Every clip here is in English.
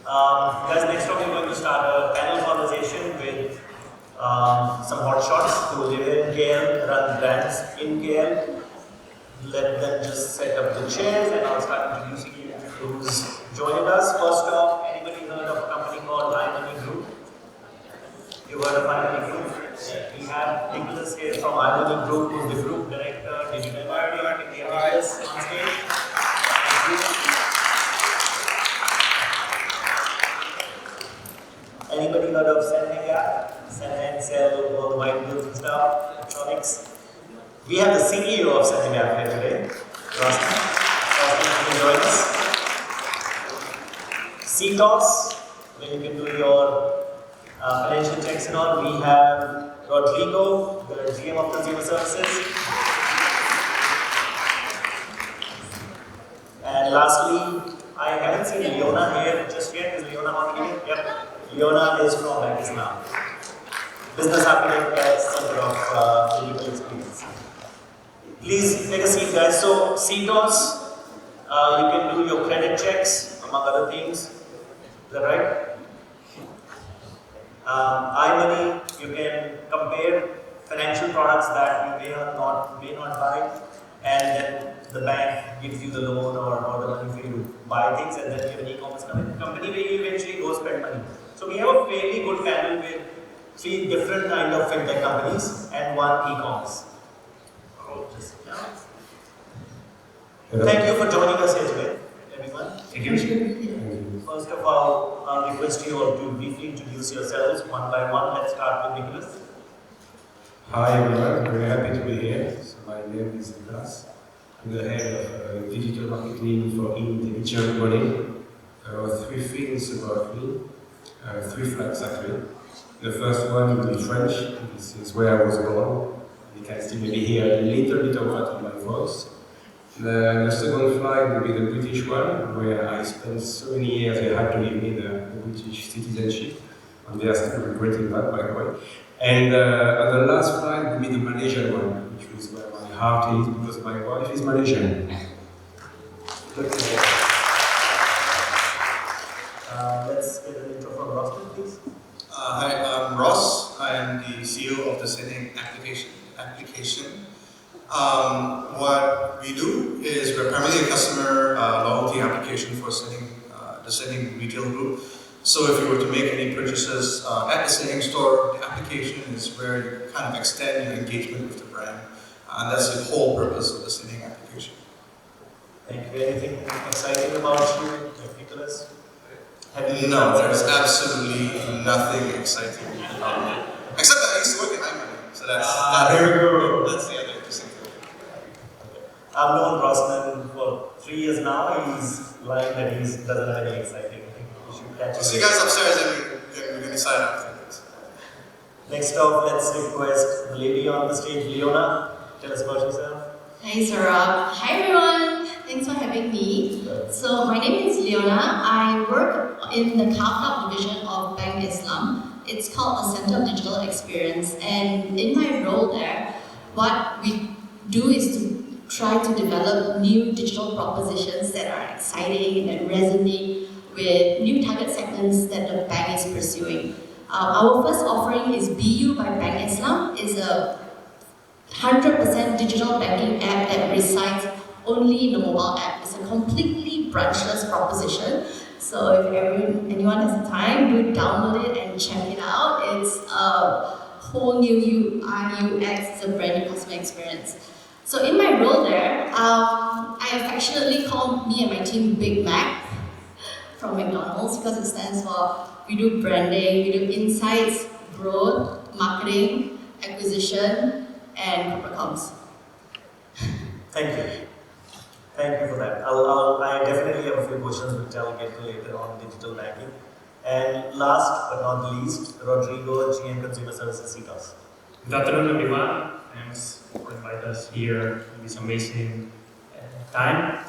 Guys, next up we're going to start a panel conversation with some hot shots who live in KL, run brands in KL. Let them just set up the chairs and I'll start introducing you to who's joining us. First off, anybody heard of a company called iMoney Group? You heard of iMoney Group? We have Nicolas here from iMoney Group, who's the group director, digital marketing. Nicolas on stage. Anybody heard of Senheng app? Senheng sell all the white goods and stuff, electronics. We have the CEO of Senheng app here today, Rossnan. Rossnan, can you join us? CTOS, where you can do your financial checks and all. We have Rodrigo, the GM of Consumer Services. And lastly, I haven't seen Leona here just yet. Is Leona on here? Yep. Leona is from Pakistan. Business architect as center of digital experience. Please take a seat, guys. So, CTOS, you can do your credit checks, among other things. Is that right? iMoney, you can compare financial products that you may not buy, and then the bank gives you the loan or the money for you to buy things, and then you have an e-commerce company where you eventually go spend money. So we have a fairly good panel with 3 different kind of fintech companies and 1 e-commerce. Thank you for joining us here today, everyone. Thank you. First of all, I'll request you all to briefly introduce yourselves one by one. Let's start with Nicolas. Hi everyone, very happy to be here. So my name is Nicolas. I'm the head of digital marketing for Cheong money. 3 things about me, 3 flags actually. The first one will be French. This is where I was born. You can still maybe hear a little bit of that in my voice. The second flag will be the British one, where I spent so many years they had to give me the British citizenship, and they are still regretting that, by the way. And the last flag will be the Malaysian one, which is where my heart is, because my wife is Malaysian. Let's get an intro from Rossnan, please. Hi, I'm Ross. I am the CEO of the Senheng application. What we do is we're primarily a customer loyalty application for Senheng, the Senheng retail group. So if you were to make any purchases at the Senheng store, the application is where you kind of extend your engagement with the brand. And that's the whole purpose of the Senheng application. Thank you. Anything exciting about you, Nicolas? No, there's absolutely nothing exciting about me. Except that I used to work at iMoney. So that's the other interesting thing. I've known Rossnan for 3 years now. He's lying that he doesn't have any exciting. You should catch him. See you guys upstairs and we're going to sign up. Next up, let's request the lady on the stage, Leona. Tell us about yourself. Thanks, Rob. Hi, everyone. Thanks for having me. So, my name is Leona. I work in the Car Club division of Bank Islam. It's called the Center of Digital Experience. And in my role there, what we do is to try to develop new digital propositions that are exciting and resonate with new target segments that the bank is pursuing. Our first offering is BU by Bank Islam. It's a 100% digital banking app that resides only in the mobile app. It's a completely branchless proposition. So if anyone has the time, do download it and check it out. It's a whole new UI, UX, it's a brand new customer experience. So in my role there, I affectionately call me and my team Big Mac from McDonald's because it stands for we do branding, we do insights, growth, marketing, acquisition, and corporate comms. Thank you. Thank you for that. I definitely have a few questions which I'll get to later on digital banking. And last but not the least, Rodrigo, GM Consumer Services CTOS. Good afternoon, everyone. Thanks for inviting us here in this amazing time.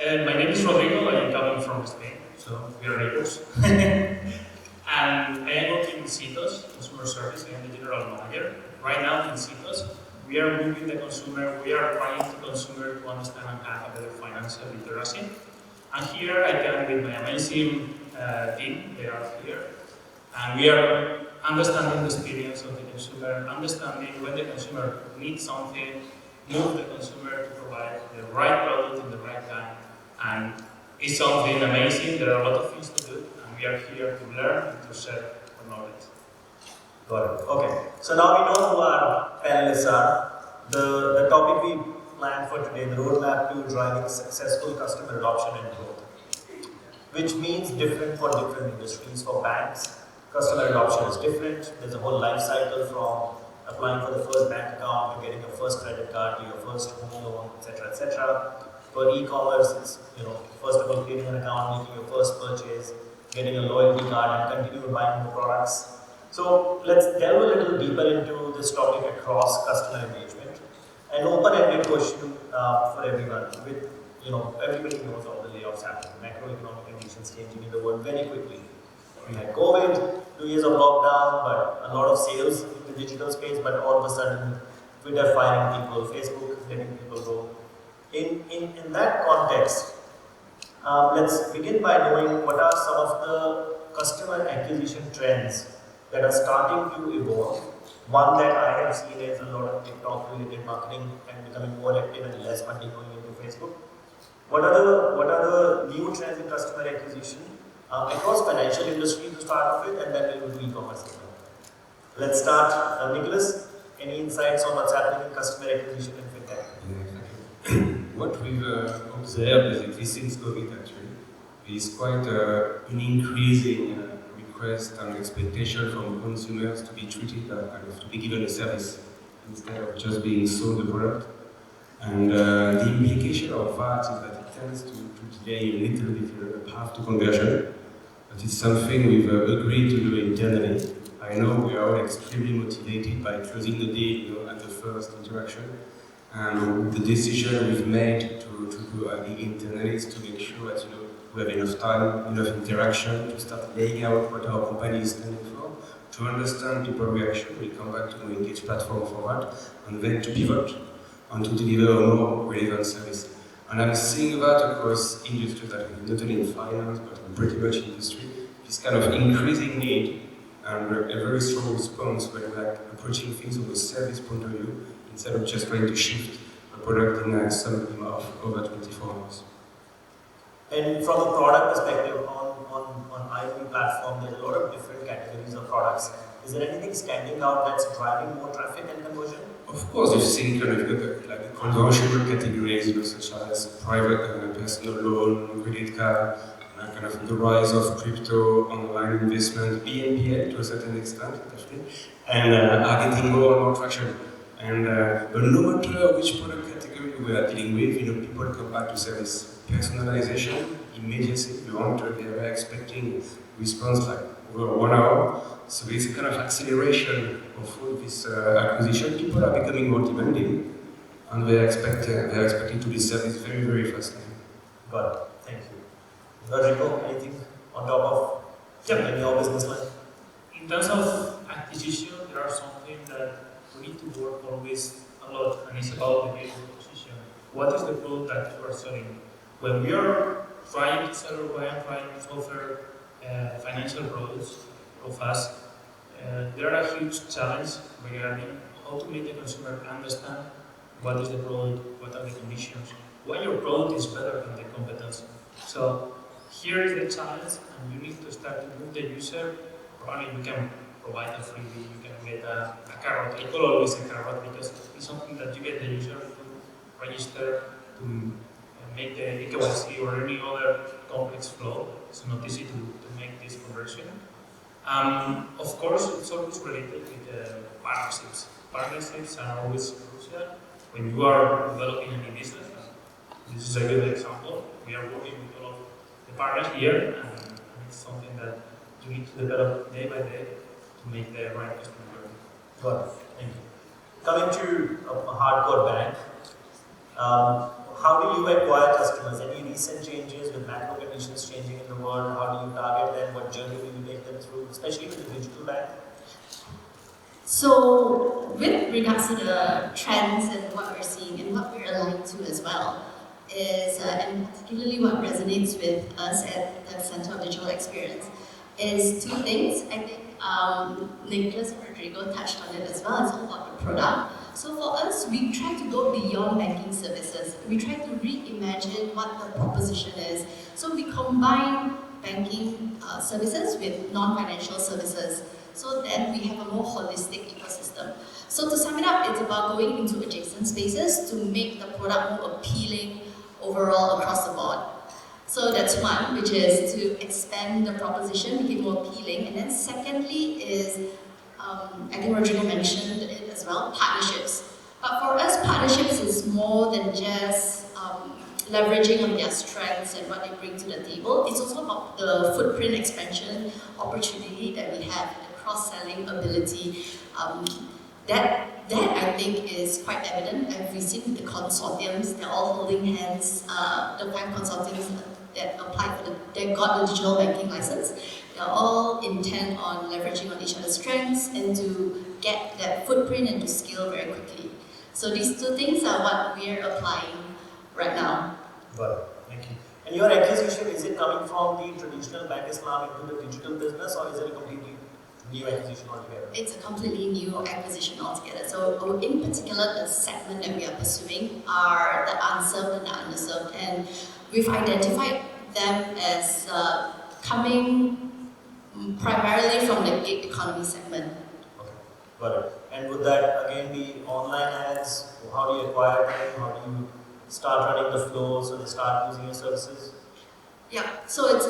And my name is Rodrigo. I am coming from Spain, so we are neighbors. And I am working in CTOS, Consumer Service. I am the General Manager. Right now in CTOS, we are moving the consumer, we are trying to consumer to understand and have a better financial literacy. And here I can, with my amazing team, they are here, and we are understanding the experience of the consumer, understanding when the consumer needs something, move the consumer to provide the right product in the right time, and it's something amazing. There are a lot of things to do, and we are here to learn and to share our knowledge. Got it. Okay. So now we know who our panelists are. The topic we planned for today, the roadmap to driving successful customer adoption and growth, which means different for different industries. For banks, customer adoption is different. There's a whole life cycle from applying for the first bank account to getting your first credit card to your first home loan, etc., etc. For e-commerce, it's first of all creating an account, making your first purchase, getting a loyalty card, and continue buying more products. So let's delve a little deeper into this topic across customer engagement. An open-ended question for everyone. With everybody knows all the layoffs happening, macroeconomic conditions changing in the world very quickly. We had COVID, 2 years of lockdown, but a lot of sales in the digital space. But all of a sudden, Twitter firing people, Facebook letting people go. In that context, let's begin by knowing what are some of the customer acquisition trends that are starting to evolve. One that I have seen is a lot of TikTok-related marketing and becoming more active and less money going into Facebook. What are the new trends in customer acquisition across financial industry to start off with, and then we'll do e-commerce as well. Let's start, Nicholas. Any insights on what's happening in customer acquisition and fintech? What we've observed basically since COVID actually is quite an increasing request and expectation from consumers to be treated to be given a service instead of just being sold a product. And the implication of that is that it tends to delay a little bit the path to conversion. But it's something we've agreed to do internally. I know we are all extremely motivated by closing the deal at the first interaction. And the decision we've made to do internally is to make sure that we have enough time, enough interaction to start laying out what our company is standing for, to understand people's reaction. We'll come back to the MoEngage platform for that, and then to pivot and to deliver a more relevant service. And I'm seeing that across industries that we not only in finance, but in pretty much industry, this kind of increasing need and a very strong response when we're approaching things from a service point of view, instead of just trying to shift a product in some of over 24 hours. And from a product perspective, on iMoney platform, there's a lot of different categories of products. Is there anything standing out that's driving more traffic and conversion? Of course, you've seen kind of the conventional categories, such as private personal loan, credit card, kind of the rise of crypto, online investment, BNPL to a certain extent, definitely, and are getting more and more traction. And but no matter which product category we are dealing with, people come back to service. Personalization, immediacy, they are expecting response like over 1 hour. So it's a kind of acceleration of all this acquisition. People are becoming more demanding, and they are expecting to be serviced very, very fast. Got it. Thank you. Rodrigo, anything on top of in your business line? In terms of acquisition, there are something that we need to work always a lot, and it's about the value proposition. What is the product that you are selling? When we are trying to sell or trying to offer financial products of us, there are a huge challenge regarding how to make the consumer understand what is the product, what are the conditions, why your product is better than the competence. So here is the challenge, and you need to start to move the user. Probably you can provide a freebie, you can get a carrot. I call always a carrot because it's something that you get the user to register, to make the KYC or any other complex flow. It's not easy to make this conversion. Of course, it's always related with partnerships. Partnerships are always crucial when you are developing any business. This is a good example. We are working with all of the partners here, and it's something that you need to develop day by day to make the right customer journey. Got it. Thank you. Coming to a hardcore bank, how do you acquire customers? Any recent changes with macro conditions changing in the world? How do you target them? What journey do you take them through, especially with the digital bank? So, with regards to the trends and what we're seeing and what we're aligned to as well, is, and particularly what resonates with us at the Center of Digital Experience, is two things. I think Nicolas and Rodrigo touched on it as well. It's all about the product. So for us, we try to go beyond banking services. We try to reimagine what the proposition is. So we combine banking services with non-financial services so that we have a more holistic ecosystem. So to sum it up, it's about going into adjacent spaces to make the product more appealing overall across the board. So that's one, which is to expand the proposition, make it more appealing. And then secondly is, I think Rodrigo mentioned it as well, partnerships. But for us, partnerships is more than just leveraging on their strengths and what they bring to the table. It's also about the footprint expansion opportunity that we have, the cross-selling ability. That I think is quite evident, and we've seen the consortiums, they're all holding hands, the 5 consortiums that applied for that got the digital banking license. They're all intent on leveraging on each other's strengths and to get that footprint and to scale very quickly. So these two things are what we're applying right now. Got it. Thank you. And your acquisition, is it coming from the traditional Bank Islam into the digital business, or is it a completely new acquisition altogether? It's a completely new acquisition altogether. So in particular, the segment that we are pursuing are the unserved and the underserved, and we've identified them as coming primarily from the gig economy segment. Okay, got it. And would that again be online ads? How do you acquire them? How do you start running the flow so they start using your services? Yeah, so it's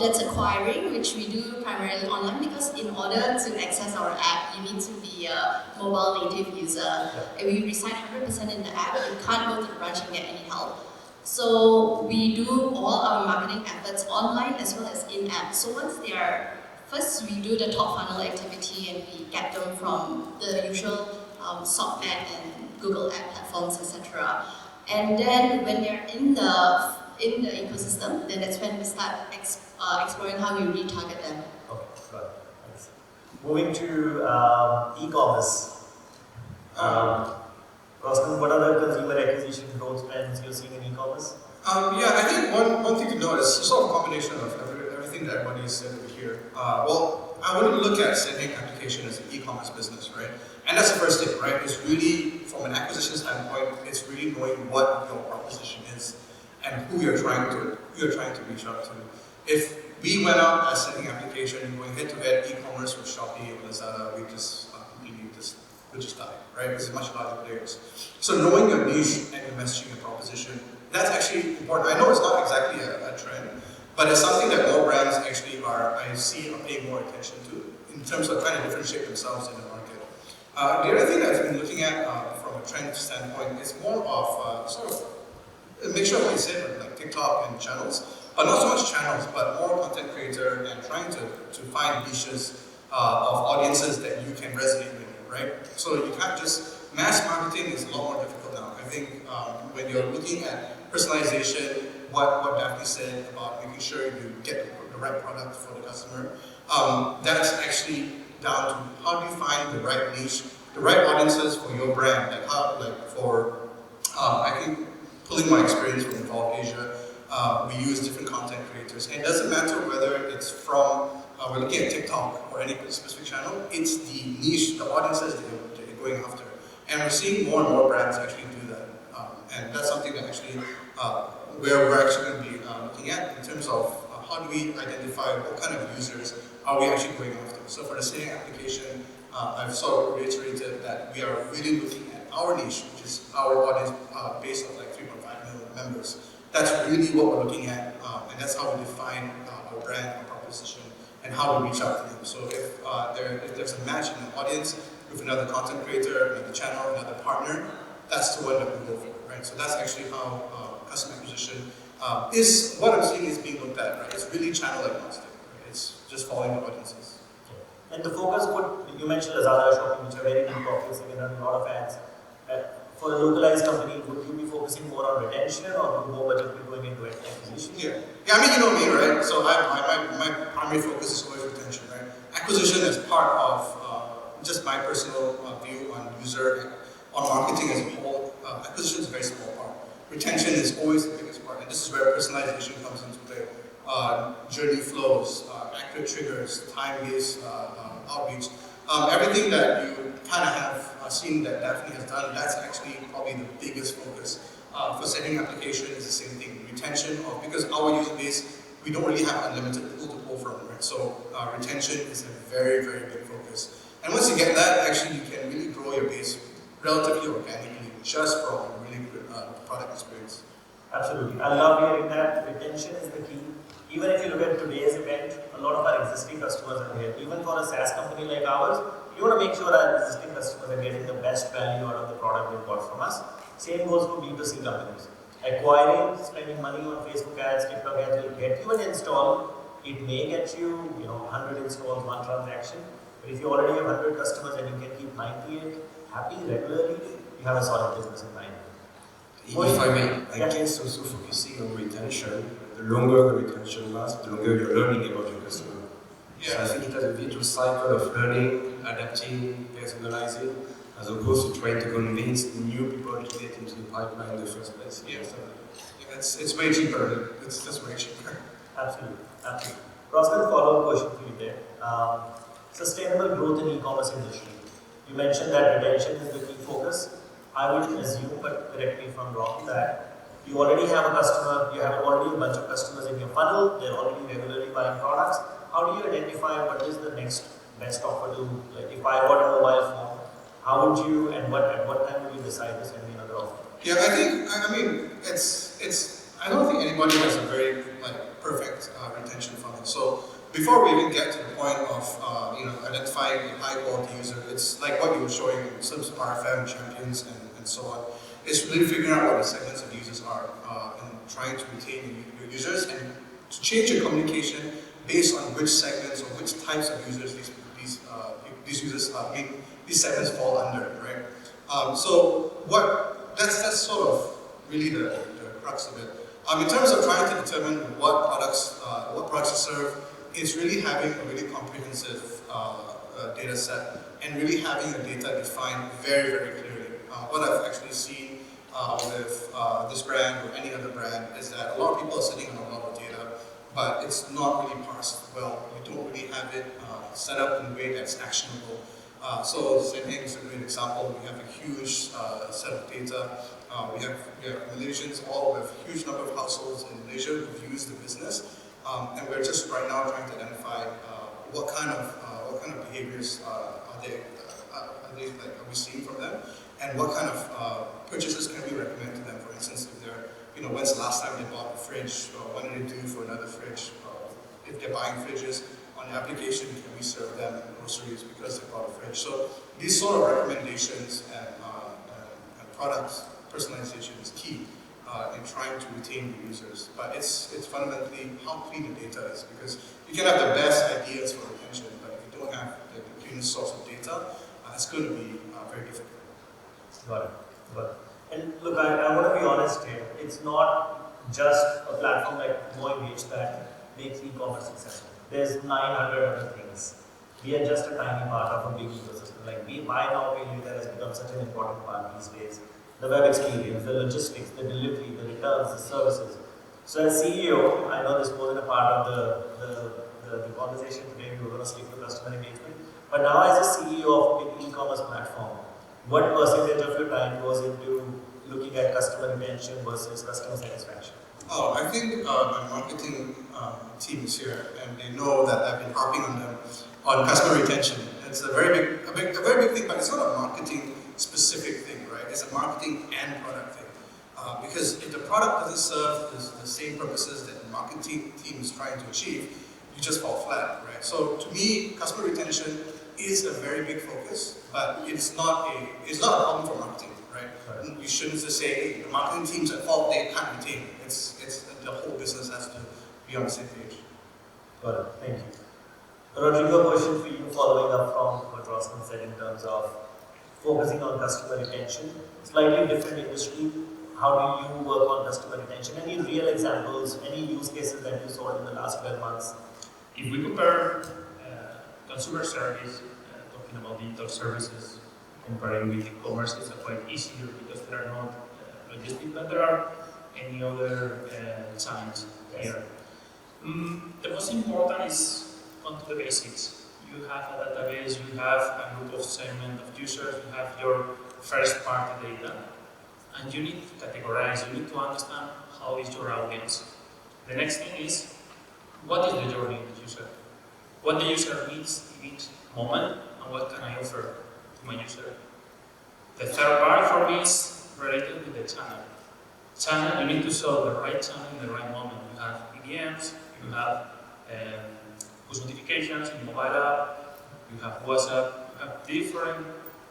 that's acquiring, which we do primarily online, because in order to access our app, you need to be a mobile native user. And we reside 100% in the app. You can't go to the branch and get any help. So we do all our marketing efforts online as well as in-app. So once they are, first we do the top funnel activity and we get them from the usual SOCMAT and Google App platforms, etc. And then when they're in the ecosystem, then that's when we start exploring how we retarget them. Okay, got it. Thanks. Moving to e-commerce. Rossnan, what are the consumer acquisition growth trends you're seeing in e-commerce? Yeah, I think one thing to note is sort of a combination of everything that everybody said over here. Well, I wouldn't look at Senheng application as an e-commerce business, right? And that's the first thing, right? It's really, from an acquisition standpoint, it's really knowing what your proposition is and who you're trying to reach out to. If we went out as Senheng application going head-to-head e-commerce with Shopee or Lazada, we just completely just die, right? Because it's much larger players. So knowing your niche and your messaging and proposition, that's actually important. I know it's not exactly a trend, but it's something that more brands actually I see are paying more attention to in terms of trying to differentiate themselves in the market. The other thing that I've been looking at from a trend standpoint is more of sort of make sure what you said, like TikTok and channels, but not so much channels, but more content creator and trying to find niches of audiences that you can resonate with, right? So you can't just, mass marketing is a lot more difficult now. I think when you're looking at personalization, what Daphne said about making sure you get the right product for the customer, that's actually down to how do you find the right niche, the right audiences for your brand, I think pulling my experience from Evolve Asia, we use different content creators. And it doesn't matter whether it's from, we're looking at TikTok or any specific channel, it's the niche, the audiences that you're going after. And we're seeing more and more brands actually do that. And that's something that actually, where we're actually going to be looking at in terms of how do we identify what kind of users are we actually going after. So for the Senheng application, I've sort of reiterated that we are really looking at our niche, which is our audience base of like 3.5 million members. That's really what we're looking at, and that's how we define our brand, our proposition, and how we reach out to them. So if there's a match in the audience with another content creator, another channel, another partner, that's the one that we go for, right? So that's actually how customer acquisition is, what I'm seeing is being looked at, right? It's really channel agnostic, right? It's just following the audiences. And the focus you mentioned Lazada, Shopee, which are very big pockets, they can run a lot of ads. For a localized company, would you be focusing more on retention or would more budget be going into acquisition? Yeah, I mean, you know me, right? So my primary focus is always retention, right? Acquisition is part of just my personal view on user, on marketing as a whole. Acquisition is a very small part. retention is always the biggest part, and this is where personalization comes into play. Journey flows, accurate triggers, time-based outreach. Everything that you kind of have seen that Daphne has done, that's actually probably the biggest focus. For setting application is the same thing. Retention of, because our user base, we don't really have unlimited pool to pull from, right? So retention is a very, very big focus. And once you get that, actually you can really grow your base relatively organically, just from a really good product experience. Absolutely. I love hearing that. Retention is the key. Even if you look at today's event, a lot of our existing customers are here. Even for a SaaS company like ours, you want to make sure our existing customers are getting the best value out of the product they bought from us. Same goes for B2C companies. Acquiring, spending money on Facebook ads, TikTok ads will get you an install. It may get you, 100 installs, one transaction. But if you already have 100 customers and you can keep 98 happy regularly, you have a solid business in mind. If I may, I guess also focusing on retention. The longer the retention lasts, the longer you're learning about your customer. Yeah. So I think it has a virtuous cycle of learning, adapting, personalizing, as opposed to trying to convince new people to get into the pipeline in the first place. Yeah, it's way cheaper. It's just way cheaper. Absolutely. Rossnan, follow-up question for you there. Sustainable growth in e-commerce industry. You mentioned that retention is the key focus. I would assume, but correct me if I'm wrong, that you already have a customer, you have already a bunch of customers in your funnel, they're already regularly buying products. How do you identify what is the next best offer to, like if I got a mobile phone, how would you and at what time would you decide to send me another offer? Yeah, I mean, I don't think anybody has a very perfect retention funnel. So before we even get to the point of identifying a high quality user, it's like what you were showing in some RFM champions and so on. It's really figuring out what the segments of users are and trying to retain your users and to change your communication based on which segments or which types of users these segments fall under, right? So that's sort of really the crux of it. In terms of trying to determine what products to serve, it's really having a really comprehensive data set and really having the data defined very, very clearly. What I've actually seen with this brand or any other brand is that a lot of people are sitting on a lot of data, but it's not really parsed well. We don't really have it set up in a way that's actionable. So Senheng is a great example. We have a huge set of data. We have Malaysians, all with a huge number of households in Malaysia who use the business, and we're just right now trying to identify what kind of behaviors are we seeing from them, and what kind of purchases can we recommend to them. For instance, if they're, when's the last time they bought a fridge, or when did they do for another fridge? If they're buying fridges on the application, can we serve them groceries because they bought a fridge? So these sort of recommendations and product personalization is key in trying to retain the users. But it's fundamentally how clean the data is, because you can have the best ideas for retention, but if you don't have the cleanest source of data, it's going to be very difficult. Got it. And look, I want to be honest here. It's not just a platform like MoEngage that makes e-commerce successful. There's 900 other things. We are just a tiny part of a big ecosystem. Like buy now, pay later has become such an important part these days. The web experience, the logistics, the delivery, the returns, the services. So as CEO, I know this wasn't a part of the conversation today. We were going to stick to customer engagement. But now as a CEO of a big e-commerce platform, what percentage of your time goes into looking at customer retention versus customer satisfaction? Oh, I think my marketing team is here, and they know that I've been harping on them on customer retention. It's a very big thing, but it's not a marketing specific thing, right? It's a marketing and product thing. Because if the product doesn't serve the same purposes that the marketing team is trying to achieve, you just fall flat, right? So to me, customer retention is a very big focus, but it's not a problem for marketing, right? You shouldn't just say, hey, the marketing team's at fault, they can't retain. It's the whole business has to be on the same page. Got it. Thank you. Rodrigo, question for you, following up from what Rossnan said in terms of focusing on customer retention. Slightly different industry. How do you work on customer retention? Any real examples, any use cases that you saw in the last 12 months? If we compare consumer service, talking about digital services, comparing with e-commerce, it's quite easier because there are not logistics, but there are any other challenge here. The most important is come to the basics. You have a database, you have a group of segment of users, you have your first party data, and you need to categorize, you need to understand how is your audience. The next thing is, what is the journey of the user? What the user needs in each moment, and what can I offer to my user? The third part for me is related with the channel. Channel, you need to sell the right channel in the right moment. You have BDMs, you have push notifications in mobile app, you have WhatsApp, you have different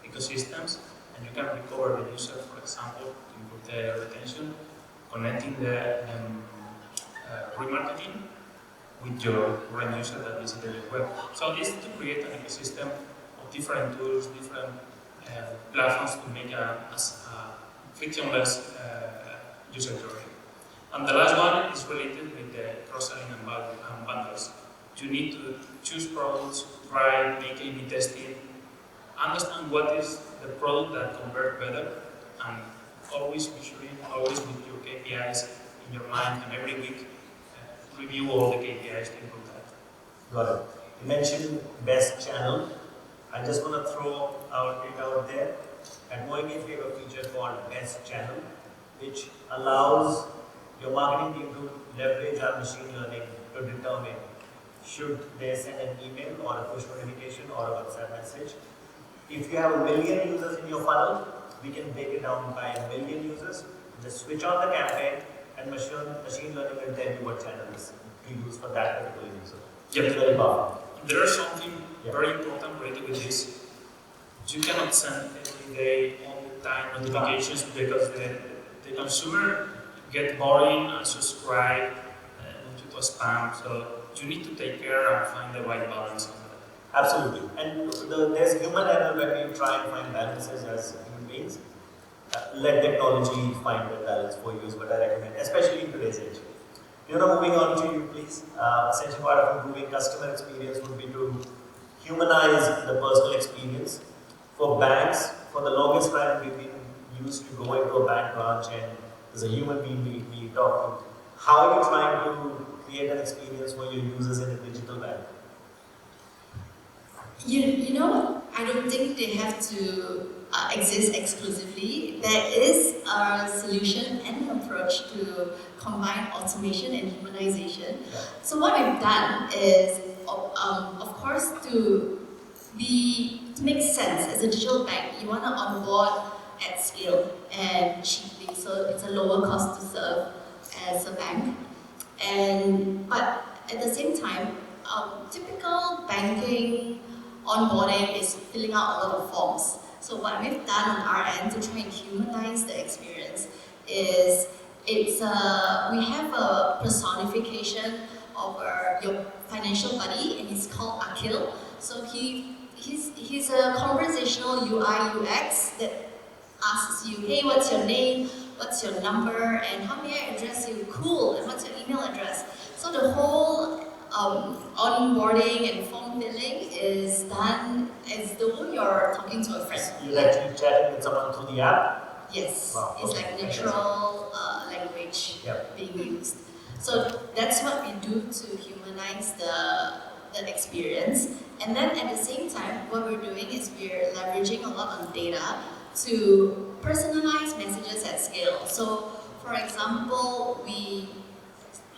ecosystems, and you can recover the user, for example, to improve their retention, connecting the remarketing with your current user that visited your web. So this is to create an ecosystem of different tools, different platforms to make a frictionless user journey. And the last one is related with the cross-selling and bundles. You need to choose products, try, make A/B testing, understand what is the product that converts better, and always measuring, always with your KPIs in your mind, and every week review all the KPIs to improve that. Got it. You mentioned best channel. I just want to throw it out there. At MoEngage, we have a feature called best channel, which allows your marketing team to leverage our machine learning to determine should they send an email or a push notification or a WhatsApp message. If you have 1 million users in your funnel, we can break it down by 1 million users. Just switch on the campaign, and machine learning will tell you what channels to use for that particular user. Yep. It's very powerful. There is something very important related with this. You cannot send every day, all the time notifications because the consumer get boring and subscribe to spam. So you need to take care and find the right balance on that. Absolutely. And there's human error when we try and find balances as human beings. Let technology find that balance for you is what I recommend, especially in today's age. Moving on to you, please. Essential part of improving customer experience would be to humanize the personal experience. For banks, for the longest time, we've been used to go into a bank branch and there's a human being we talk to. How are you trying to create an experience for your users in a digital bank? You know, I don't think they have to exist exclusively. There is a solution and an approach to combine automation and humanization. Yeah. So what we've done is, of course, to make sense as a digital bank, you want to onboard at scale and cheaply, so it's a lower cost to serve as a bank. But at the same time, typical banking onboarding is filling out a lot of forms. So what we've done on our end to try and humanize the experience is we have a personification of your financial buddy, and he's called Akhil. So he's a conversational UI UX that asks you, hey, what's your name, what's your number, and how may I address you? Cool, and what's your email address? So the whole onboarding and form filling is done as though you're talking to a friend. You're actually chatting with someone through the app? Yes, Wow, it's okay. like natural language being used. So that's what we do to humanize the experience. And then at the same time, what we're doing is we're leveraging a lot on data to personalize messages at scale. So, for example, we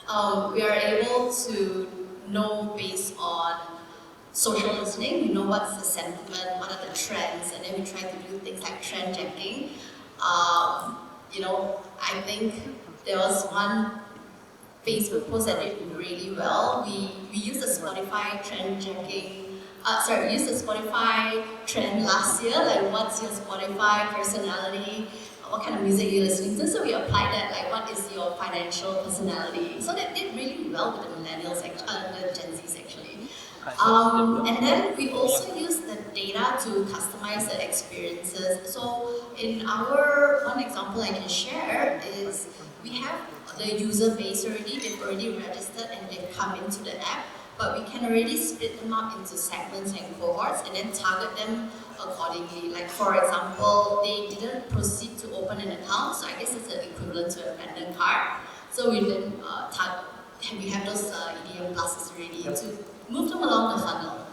are able to know based on social listening, we know what's the sentiment, what are the trends, and then we try to do things like trend checking. I think there was one Facebook post that did really well. We used the Spotify trend checking. We used the Spotify trend last year, like what's your Spotify personality, what kind of music you're listening to. So we applied that, like what is your financial personality. So that did really well with the millennials, the Gen Zs actually. And then we also use the data to customize the experiences. So in one example I can share is we have the user base already, they've already registered and they've come into the app. but we can already split them up into segments and cohorts and then target them accordingly. Like for example, they didn't proceed to open an account, so I guess it's the equivalent to a abandoned cart. So we then we have those EDM classes ready to move them along the funnel.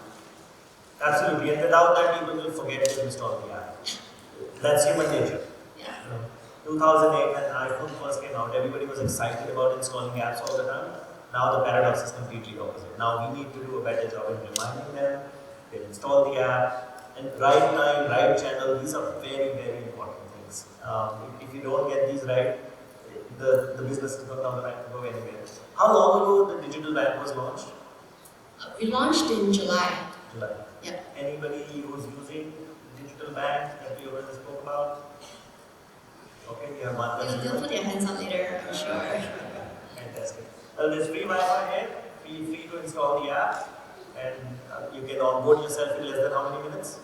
Absolutely, and without that, people will forget to install the app. That's human nature. Yeah. 2008, when iPhone first came out, everybody was excited about installing apps all the time. Now the paradox is completely opposite. Now we need to do a better job in reminding them, they install the app, and right time, right channel, these are very, very important things. If you don't get these right, the business is not going to go anywhere. How long ago the digital bank was launched? We launched in July. July. Yeah. Anybody who's using digital bank that we already spoke about? Okay, we have one. They'll put their hands up later, I'm sure. Fantastic. Well, there's free Wi-Fi here. Feel free to install the app, and you can onboard yourself in less than how many minutes?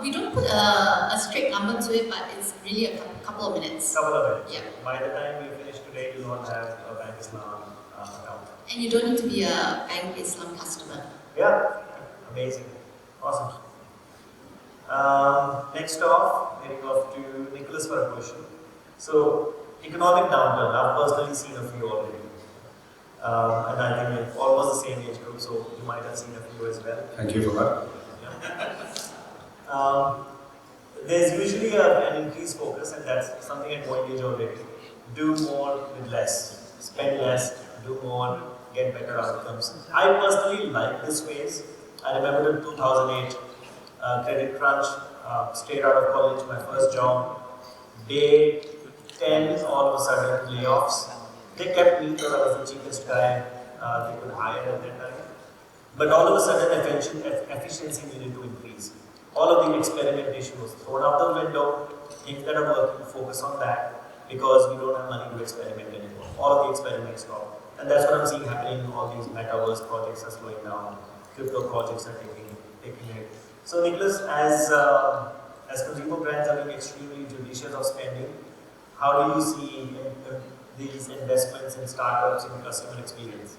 We don't put a strict number to it, but it's really a couple of minutes. Couple of minutes. Yeah. By the time we finish today, you won't have a Bank Islam account. And you don't need to be a Bank Islam customer. Yeah, amazing, awesome. Next off, heading off to Nicolas for a question. So, economic downturn, I've personally seen a few already. And I think we're almost the same age group, so you might have seen a few as well. Thank you for that. Yeah. There's usually an increased focus, and that's something at MoEngage already. Do more with less, spend less, do more, get better outcomes. I personally like this phase. I remember in 2008, credit crunch, straight out of college, my first job, day 10, all of a sudden layoffs. They kept me because I was the cheapest guy they could hire at that time. But all of a sudden, efficiency needed to increase. All of the experimentation was thrown out the window. Things that are working, focus on that, because we don't have money to experiment anymore. All of the experiments stop. And that's what I'm seeing happening. All these metaverse projects are slowing down. Crypto projects are taking it. So Nicolas, as consumer brands are being extremely judicious of spending, how do you see these investments in startups in customer experience?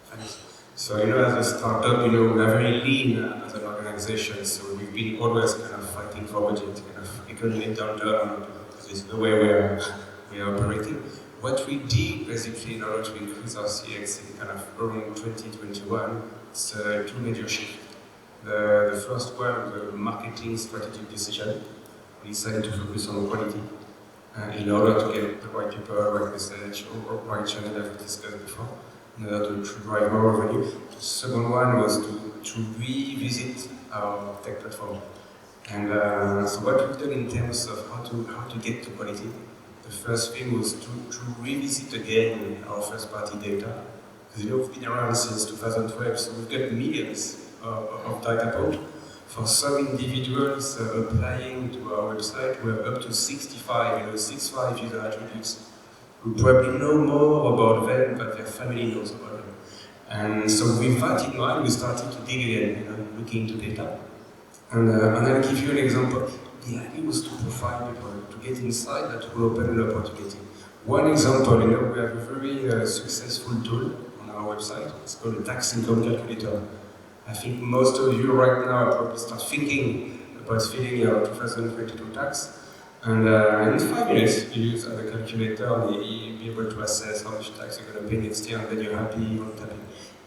Thanks. So, as a startup, we are very lean as an organization, so we've been always kind of fighting for budget, kind of economic downturn, because there's no way we are operating. What we did, basically, in order to increase our CX in kind of around 2021, is two major shifts. The first one, the marketing strategic decision. We decided to focus on quality in order to get the right people, right message, or right channel, as we discussed before, in order to drive more revenue. The second one was to revisit our tech platform. And so what we've done in terms of how to get to quality, the first thing was to revisit again our first-party data. Because we've been around since 2012, so we've got millions of data points. For some individuals applying to our website, we have up to 65 user attributes. We probably know more about them than their family knows about them. And so with that in mind, we started to dig again, looking into data. And I'll give you an example. The idea was to profile people, to get inside that will open an opportunity. One example, we have a very successful tool on our website. It's called a tax income calculator. I think most of you right now probably start thinking about filling your 2022 tax. And in 5 minutes, you use the calculator and you'll be able to assess how much tax you're going to pay next year, and then you're happy, you're not happy.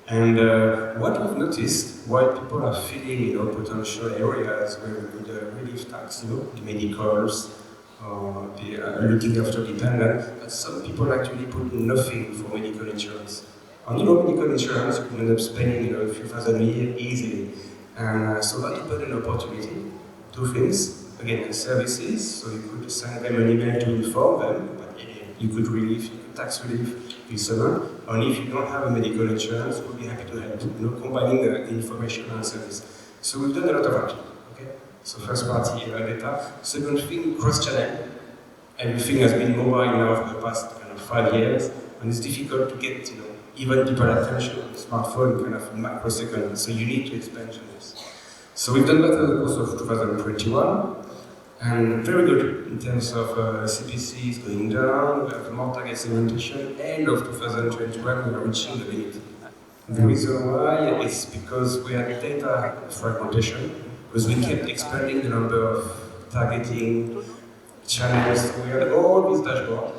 And what we've noticed, while people are filling potential areas where we could relieve tax, the medicals, the looking after dependent, that some people actually put nothing for medical insurance. And medical insurance, you can end up spending a few thousand a year easily. And so that opened an opportunity. Two things. Again, services, so you could send them an email to inform them, but you could relieve, tax relief, this summer. Only if you don't have a medical insurance, we'll be happy to help, combining the information and service. So we've done a lot of that, okay? So first party data. Second thing, cross-channel. Everything has been mobile now for the past 5 years, and it's difficult to get, even people attention on the smartphone in microseconds, so you need to expand channels. So we've done that over the course of 2021, and very good in terms of CPCs going down, we have more target segmentation. End of 2021, we are reaching the limit. The reason why is because we had data fragmentation, because we kept expanding the number of targeting channels. We had all these dashboards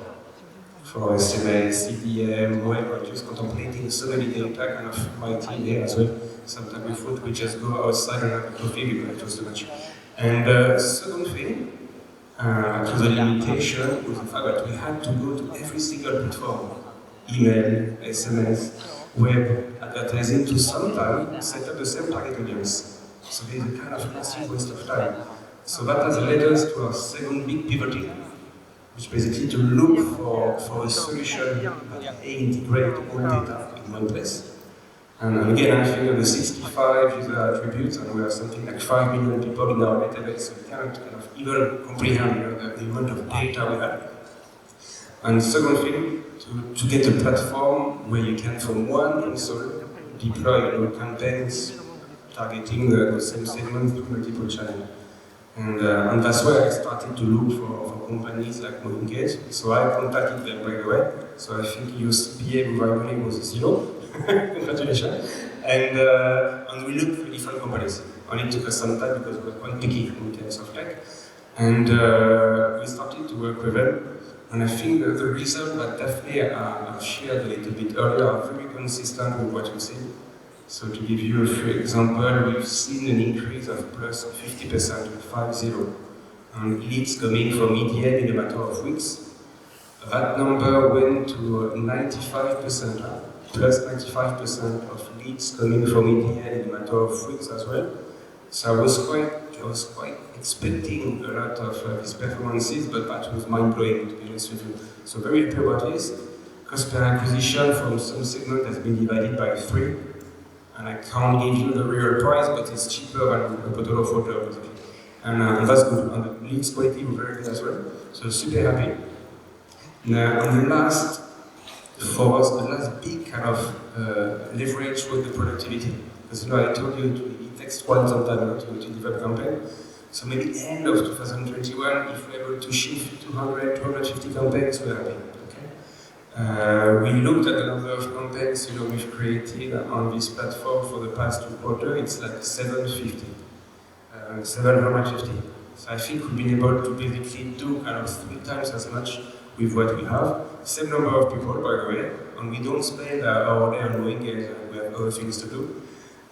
for SMS, CDM, whatever, just contemplating so many data, kind of my team here as well. Sometimes we thought we just go outside and have a coffee because it was too much. And the second thing, to the limitation was the fact that we had to go to every single platform, email, SMS, web, advertising, to sometimes set up the same target audience. So there's a kind of massive waste of time. So that has led us to our second big pivoting, which basically to look for a solution that integrate all data in one place. And again, I think of the 65 user attributes, and we have something like 5 million people in our database, so we cannot kind of even comprehend the amount of data we have. And second thing, to get a platform where you can, from one console, deploy campaigns targeting the same segment through multiple channels. And that's why I started to look for companies like MoEngage. So I contacted them right away. So I think your CPA with iMoney was 0. Congratulations. And we looked for different companies. Only took us some time because we were quite picky in terms of tech. And we started to work with them. And I think that the results that definitely I've shared a little bit earlier are very consistent with what we see. So to give you a few examples, we've seen an increase of plus 50%, 50, and leads coming from EDM in a matter of weeks. That number went to 95%, plus 95% of leads coming from EDM in a matter of weeks as well. So I was quite expecting a lot of these performances, but that was mind-blowing, to be honest with you. So very happy about this. Cost per acquisition from some segment has been divided by 3. And I can't give you the real price, but it's cheaper than a bottle of water, basically. And that's good. And the leads quality was very good as well. So super happy. Now, and the last, for us, the last big kind of leverage was the productivity. Because I told you it takes quite some time to develop a campaign. So maybe end of 2021, if we're able to shift 200, 250 campaigns, we're happy. We looked at the number of campaigns we've created on this platform for the past 2 quarters. It's like 750. So I think we've been able to basically do kind of 3 times as much with what we have. Same number of people, by the way, and we don't spend our day on MoEngage, we have other things to do.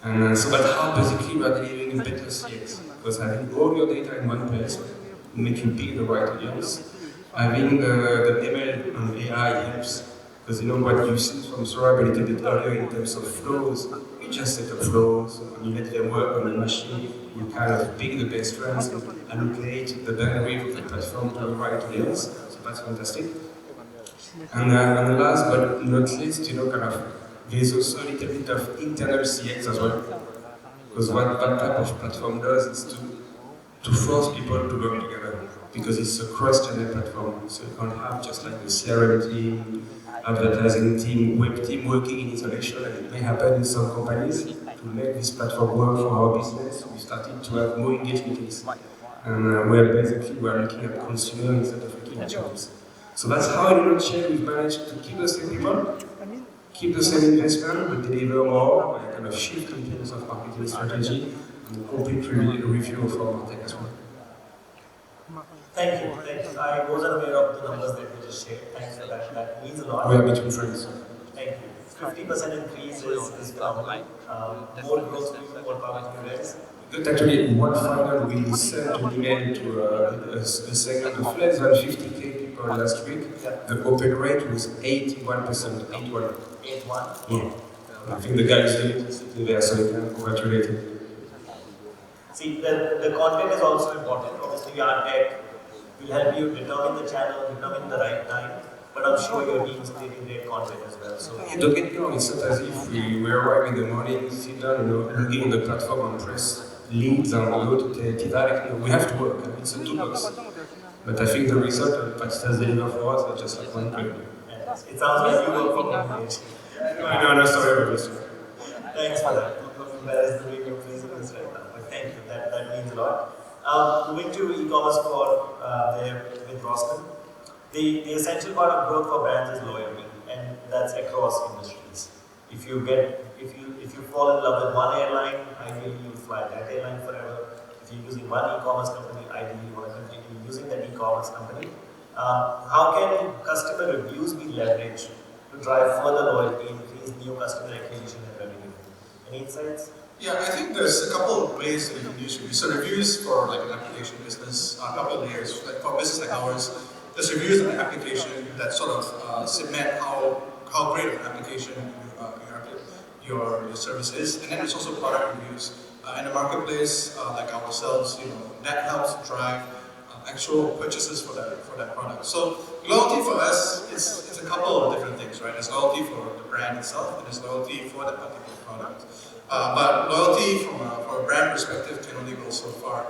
And so that's how basically we are delivering a better CX. Because having all your data in one place will make you pick the right audience. Having the ML and AI helps, because what you've seen from Sorab a little bit earlier in terms of flows, you just set up flows, and you let them work on the machine, you kind of pick the best trends and allocate the bandwidth of the platform to the right audience, so that's fantastic. And last but not least, there's also a little bit of internal CX as well, because what that type of platform does is to force people to work together. Because it's a cross-channel platform, so you can't have just like the CRM team, advertising team, web team working in isolation, and it may happen in some companies. To make this platform work for our business, we started to have MoEngage meetings, and where basically we're looking at consumer instead of looking at channels. So that's how in a nutshell we've managed to keep the same people, keep the same investment, but deliver more, by kind of shift in terms of marketing strategy, and a complete review of our market as well. Thank you. I wasn't aware of the numbers that you just shared. Thanks for that. That means a lot. We are between friends. Thank you. 50% increase is phenomenal. More growth, more power to you guys. But actually, one final, we sent an email to a segment of less than 50k people last week. Yeah. The open rate was 81%. 81. 81? Yeah. I think the guy is sitting there, so we can congratulate him. See, the content is also important. Obviously, our tech will help you determine the channel, determine the right time, but I'm sure your team is creating great content as well. So don't get me wrong, it's not as if we arrive in the morning, sit down, looking on the platform and press leads and go to direct. We have to work. It's a toolbox. But I think the result of what has delivered for us are just like one point. It sounds like you work for MoEngage. No, sorry about this. Thanks for that. That is the way you're facing this right now. But thank you. That means a lot. Moving to e-commerce for there with Rossnan. The essential part of growth for brands is loyalty, and that's across industries. If if you fall in love with one airline, ideally you'll fly that airline forever. If you're using one e-commerce company, ideally you want to continue using that e-commerce company. How can customer reviews be leveraged to drive further loyalty, increase new customer acquisition and revenue? Any insights? Yeah, I think there's a couple of ways that you can use reviews. So reviews for like an application business, a couple of layers. Like for a business like ours, there's reviews of an application that sort of cement how great of an application your service is, and then there's also product reviews. In the marketplace, like ourselves, that helps drive actual purchases for that product. So loyalty for us is a couple of different things, right? There's loyalty for the brand itself, and there's loyalty for that particular product. But loyalty from a brand perspective can only go so far.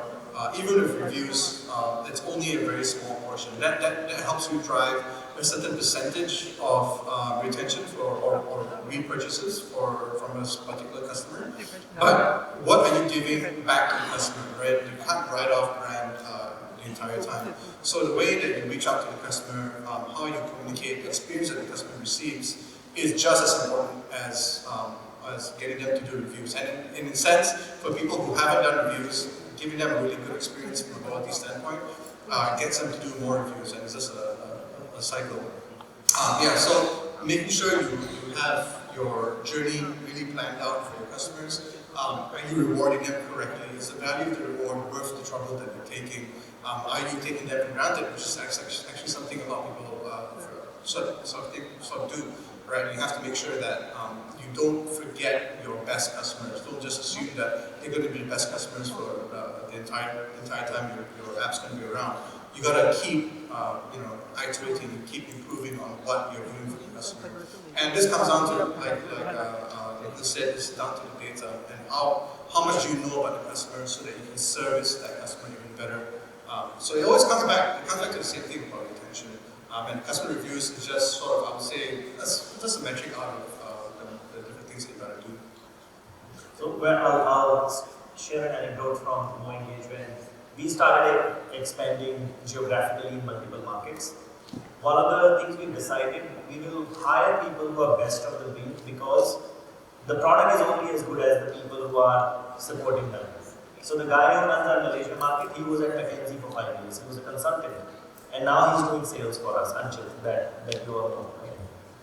Even with reviews, it's only a very small portion. That helps you drive a certain percentage of retention or repurchases from a particular customer. But what are you giving back to the customer, right? You can't write off brand the entire time. So the way that you reach out to the customer, how you communicate, the experience that the customer receives is just as important as getting them to do reviews. And in a sense, for people who haven't done reviews, giving them a really good experience from a quality standpoint gets them to do more reviews, and it's just a cycle. So making sure you have your journey really planned out for your customers, and you rewarding them correctly. Is the value of the reward worth the trouble that you're taking? Are you taking them for granted, which is actually something a lot of people sort of do, right? You have to make sure that you don't forget your best customers. Don't just assume that they're going to be the best customers for the entire time your app's going to be around. You got to keep iterating and keep improving on what you're doing for the customer. And this comes down to like Nicolas said, it's down to the data and how much do you know about the customer so that you can service that customer even better. So it always comes back. It comes back to the same thing about retention. And customer reviews is just sort of, I would say, that's just a metric out of the different things that you gotta do. So I'll share an anecdote from MoEngage when we started expanding geographically in multiple markets. One of the things we decided, we will hire people who are best of the breed because the product is only as good as the people who are supporting them. So the guy who runs our Malaysia market, he was at McKinsey for 5 years. He was a consultant. And now he's doing sales for us, Anchit, that you all know.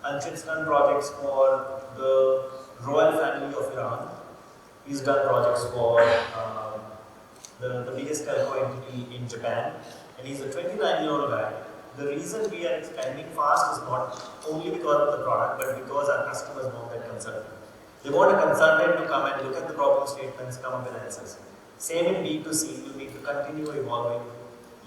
Anchit's done projects for the royal family of Iran. He's done projects for the biggest telco entity in Japan. And he's a 29-year-old guy. The reason we are expanding fast is not only because of the product, but because our customers want that consultant. They want a consultant to come and look at the problem statements, come up with answers. Same in B2C, you need to continue evolving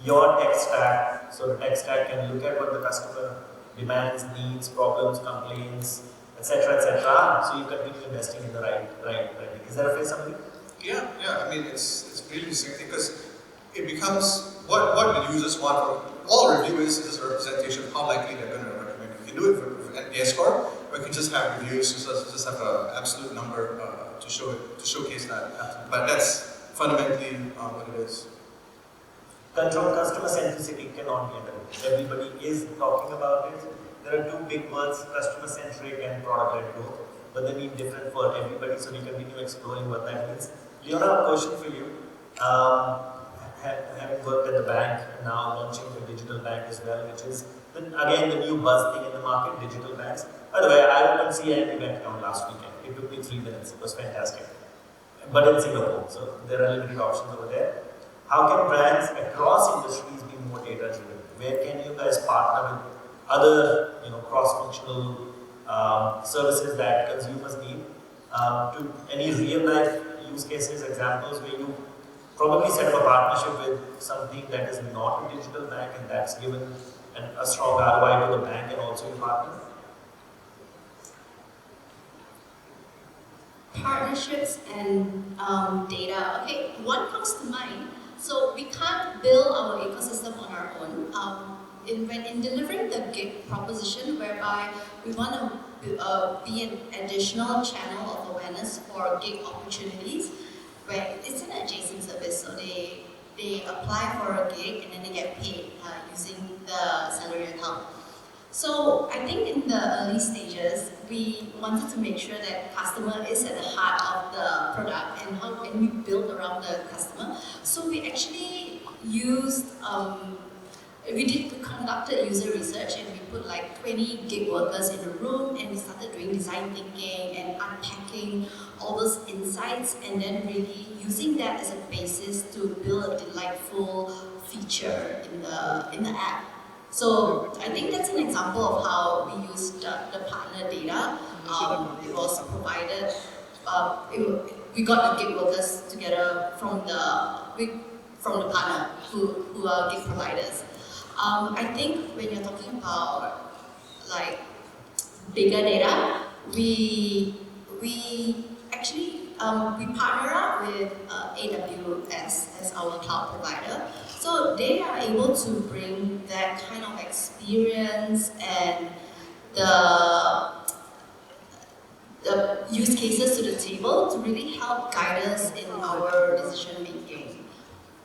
your tech stack, so the tech stack can look at what the customer demands, needs, problems, complaints, etc., etc. So you continue investing in the right thing. Is that a fair summary? Yeah. I mean, it's really the same thing because it becomes what the users want. All review is just a representation of how likely they're going to recommend it. You can do it with NPS score, or you can just have reviews, just have an absolute number to showcase that. But that's fundamentally what it is. Control customer centricity cannot be underrated. Everybody is talking about it. There are two big words, customer centric and product led growth, but they mean different for everybody, so we continue exploring what that means. Leona, a question for you. Having worked at the bank and now launching the digital bank as well, which is again the new buzz thing in the market, digital banks. By the way, I opened CIMB bank account last weekend. It took me 3 minutes. It was fantastic. But in Singapore, so there are limited options over there. How can brands across industries be more data driven? Where can you guys partner with other cross-functional services that consumers need? To any real life use cases, examples where you probably set up a partnership with something that is not a digital bank and that's given a strong ROI to the bank and also your partner? Partnerships and data. Okay, one comes to mind. So we can't build our ecosystem on our own. In delivering the gig proposition, whereby we want to be an additional channel of awareness for gig opportunities, where it's an adjacent service. So they apply for a gig and then they get paid using the salary account. So I think in the early stages, we wanted to make sure that customer is at the heart of the product and how can we build around the customer. So we actually used, we conducted user research and we put like 20 gig workers in a room and we started doing design thinking and unpacking all those insights and then really using that as a basis to build a delightful feature in the app. So I think that's an example of how we used the partner data. It was provided, we got the gig workers together from the partner who are gig providers. I think when you're talking about like bigger data, we actually we partner up with AWS as our cloud provider. So they are able to bring that kind of experience and the use cases to the table to really help guide us in our decision making.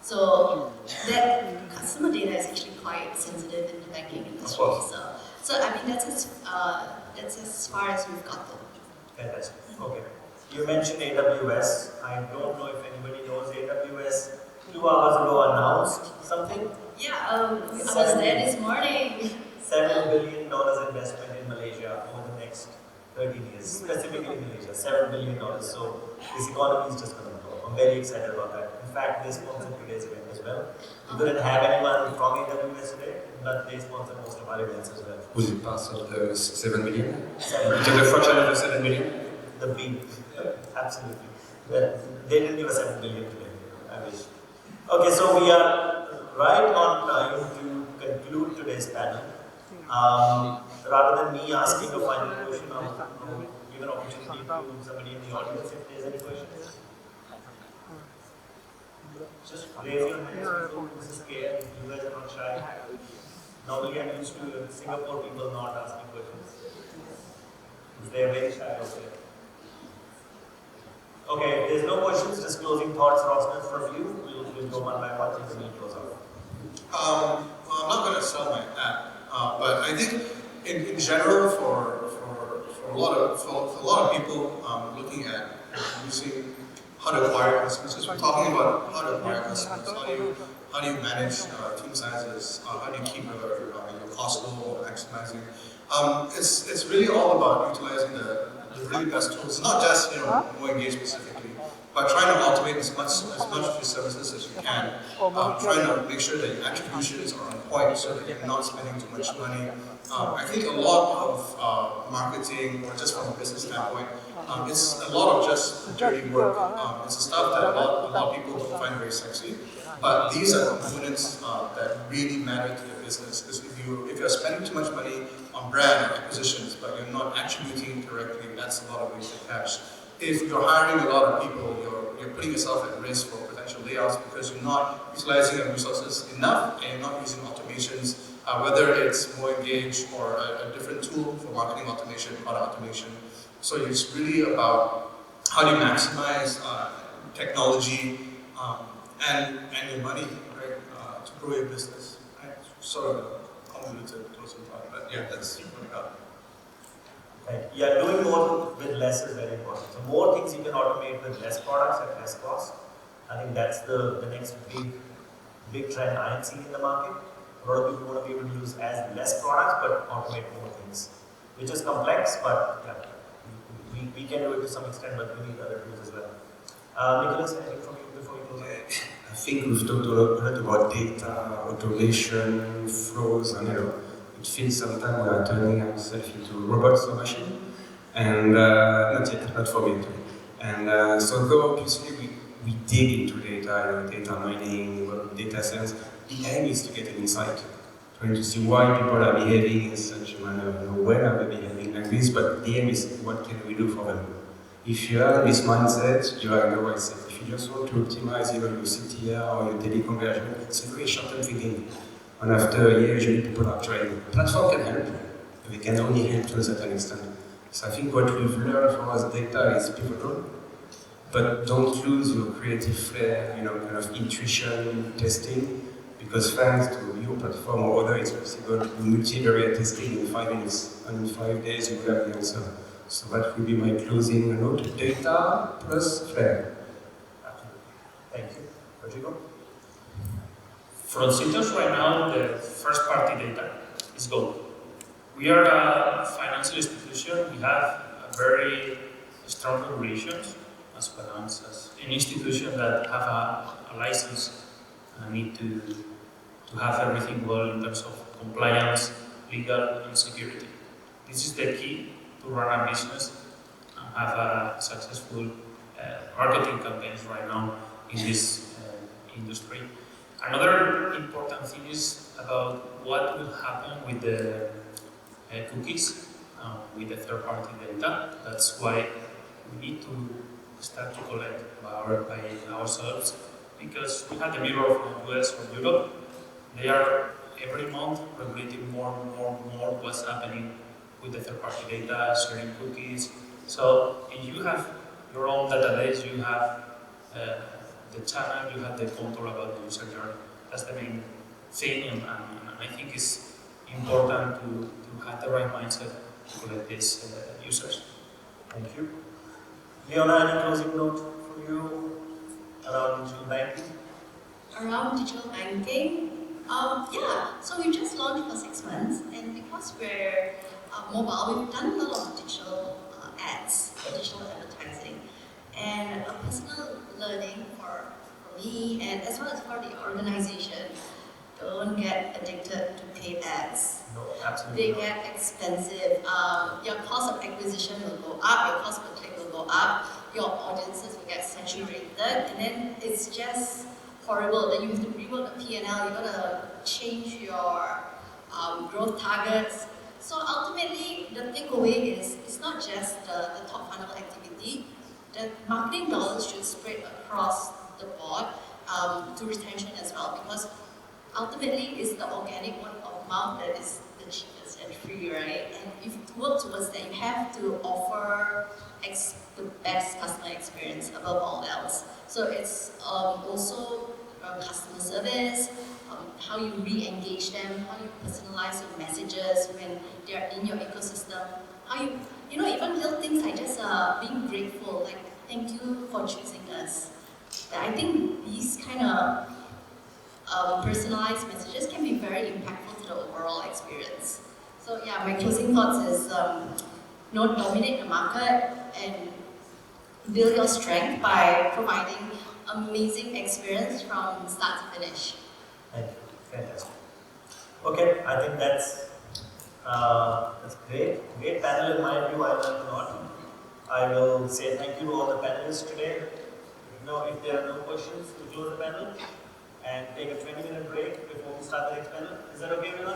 So that customer data is actually quite sensitive in the banking industry. So I mean that's as far as we've gotten. Fantastic. Okay. You mentioned AWS. I don't know if anybody knows AWS. 2 hours ago announced something. Yeah, I was there this morning. $7 billion investment in Malaysia over the next 13 years, specifically Malaysia, $7 billion. So this economy is just going to grow. I'm very excited about that. In fact, they sponsored today's event as well. We couldn't have anyone from AWS today, but they sponsor most of our events as well. Was it part of the 7 million? 7 Is it the fraction of the 7 million? The beat, absolutely. Well, they didn't give us 7 billion today, I wish. Okay, so we are right on time to conclude today's panel. Rather than me asking a final question, I'll give an opportunity to somebody in the audience if there's any questions. Just raise your hands, this is scared, you guys are not shy. Normally I'm used to Singapore people not asking questions. They're very shy out there. Okay, there's no questions, just closing thoughts, Rossnan, from you. We'll go one by one and then we'll close out. Well, I'm not going to sell my app, but I think in general for a lot of people looking at using how to acquire customers, because we're talking about how to acquire customers, how do you manage team sizes, how do you keep your cost low, maximizing. It's really all about utilizing the really best tools, not just MoEngage specifically, but trying to automate as much of your services as you can. Trying to make sure that your attributions are on point so that you're not spending too much money. I think a lot of marketing, or just from a business standpoint, it's a lot of just dirty work. It's the stuff that a lot of people don't find very sexy. But these are components that really matter to your business. Because if you're spending too much money on brand or acquisitions, but you're not attributing correctly, that's a lot of wasted cash. If you're hiring a lot of people, you're putting yourself at risk for potential layoffs because you're not utilizing your resources enough and you're not using automations, whether it's MoEngage or a different tool for marketing automation, product automation. So it's really about how do you maximize technology and your money, right, to grow your business. Right? Sort of a convoluted closing thought, but yeah, that's what I got. Right. Yeah, doing more with less is very important. So more things you can automate with less products at less cost. I think that's the next big trend I am seeing in the market. A lot of people want to be able to use as less products but automate more things, which is complex, but yeah, we can do it to some extent, but we need other tools as well. Nicolas, anything from you before we close? I think we've talked a lot about data, automation, flows, and it feels sometimes we are turning ourselves into robots or machines, and not yet, not for me too. And so though obviously we dig into data, data mining, data science, the aim is to get an insight, trying to see why people are behaving in such a manner, when are they behaving like this, but the aim is what can we do for them. If you are in this mindset, you are in the right set. If you just want to optimize even your CTR or your daily conversion, it's a very short-term thinking. And after a year, usually people are trying. Platform can help, but they can only help to a certain extent. So I think what we've learned from us data is pivotal, but don't lose your creative flair, kind of intuition, testing, because thanks to your platform or other, it's possible to do multivariate testing in 5 minutes, and in 5 days you will have the answer. So that will be my closing note: data plus flair. Thank you. Rodrigo? From CTOS right now, the first party data is gold. We are a financial institution. We have a very strong regulations as well as an institution that have a license and need to have everything well in terms of compliance, legal, and security. This is the key to run a business and have a successful marketing campaigns right now in this industry. Another important thing is about what will happen with the cookies, with the third-party data. That's why we need to start to collect by ourselves, because we have the mirror of the US or Europe. They are every month regulating more and more what's happening with the third-party data, sharing cookies. So if you have your own database, you have the channel, you have the control about the user journey. That's the main thing, and I think it's important to have the right mindset to collect these users. Thank you. Leona, any closing note for you around digital banking? Around digital banking, yeah, so we just launched for 6 months, and because we're mobile, we've done a lot of digital ads, digital advertising, and a personal learning for me and as well as for the organization. Don't get addicted to paid ads. No, absolutely They not. get expensive. Your cost of acquisition will go up, your cost per click will go up, your audiences will get saturated, and then it's just horrible. Then you have to rework the P&L, you're gonna change your growth targets. So ultimately, the takeaway is it's not just the top funnel activity. The marketing dollars should spread across the board to retention as well, because ultimately it's the organic word of mouth that is the cheapest and free, right? And if you work towards that, you have to offer the best customer experience above all else. So it's also customer service, how you re-engage them, how you personalize your messages when they're in your ecosystem, how you even little things like just being grateful, like thank you for choosing us. I think these kind of personalized messages can be very impactful to the overall experience. So yeah, my closing thoughts is dominate the market and build your strength by providing amazing experience from start to finish. Thank you. Fantastic. Okay, I think that's great. Great panel in my view. I learned a lot. I will say thank you to all the panelists today. If there are no questions, we'll close the panel and take a 20-minute break before we start the next panel. Is that okay with